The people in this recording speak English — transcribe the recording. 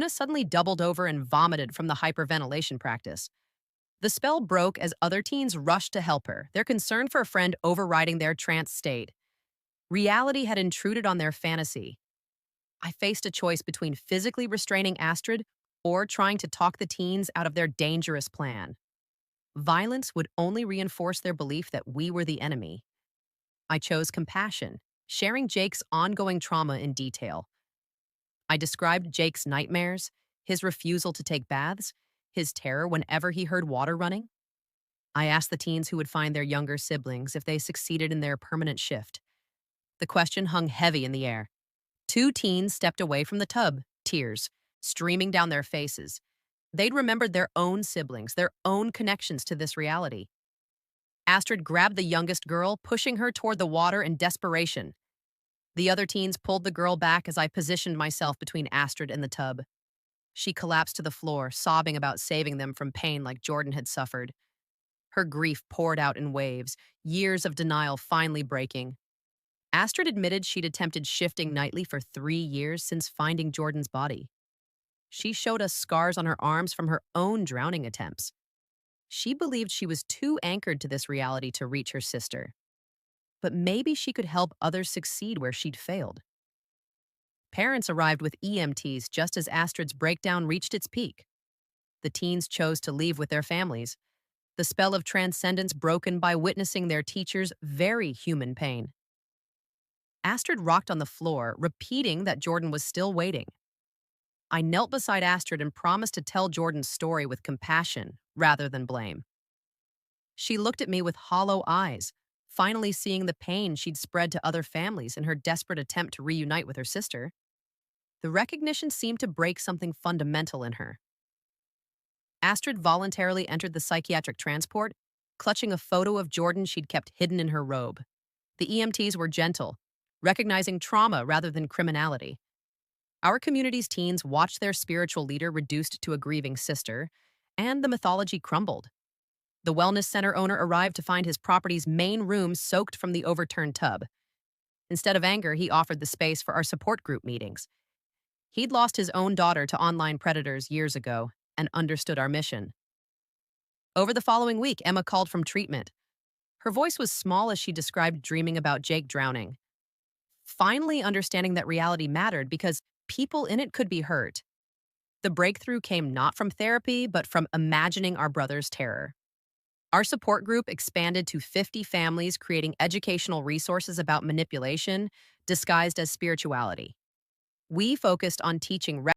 Luna suddenly doubled over and vomited from the hyperventilation practice. The spell broke as other teens rushed to help her, their concern for a friend overriding their trance state. Reality had intruded on their fantasy. I faced a choice between physically restraining Astrid or trying to talk the teens out of their dangerous plan. Violence would only reinforce their belief that we were the enemy. I chose compassion, sharing Jake's ongoing trauma in detail. I described Jake's nightmares, his refusal to take baths, his terror whenever he heard water running. I asked the teens who would find their younger siblings if they succeeded in their permanent shift. The question hung heavy in the air. Two teens stepped away from the tub, tears streaming down their faces. They'd remembered their own siblings, their own connections to this reality. Astrid grabbed the youngest girl, pushing her toward the water in desperation. The other teens pulled the girl back as I positioned myself between Astrid and the tub. She collapsed to the floor, sobbing about saving them from pain like Jordan had suffered. Her grief poured out in waves, years of denial finally breaking. Astrid admitted she'd attempted shifting nightly for 3 years since finding Jordan's body. She showed us scars on her arms from her own drowning attempts. She believed she was too anchored to this reality to reach her sister. But maybe she could help others succeed where she'd failed. Parents arrived with EMTs just as Astrid's breakdown reached its peak. The teens chose to leave with their families, the spell of transcendence broken by witnessing their teacher's very human pain. Astrid rocked on the floor, repeating that Jordan was still waiting. I knelt beside Astrid and promised to tell Jordan's story with compassion rather than blame. She looked at me with hollow eyes, finally seeing the pain she'd spread to other families in her desperate attempt to reunite with her sister. The recognition seemed to break something fundamental in her. Astrid voluntarily entered the psychiatric transport, clutching a photo of Jordan she'd kept hidden in her robe. The EMTs were gentle, recognizing trauma rather than criminality. Our community's teens watched their spiritual leader reduced to a grieving sister, and the mythology crumbled. The wellness center owner arrived to find his property's main room soaked from the overturned tub. Instead of anger, he offered the space for our support group meetings. He'd lost his own daughter to online predators years ago and understood our mission. Over the following week, Emma called from treatment. Her voice was small as she described dreaming about Jake drowning. Finally understanding that reality mattered because people in it could be hurt. The breakthrough came not from therapy, but from imagining our brother's terror. Our support group expanded to 50 families, creating educational resources about manipulation disguised as spirituality. We focused on teaching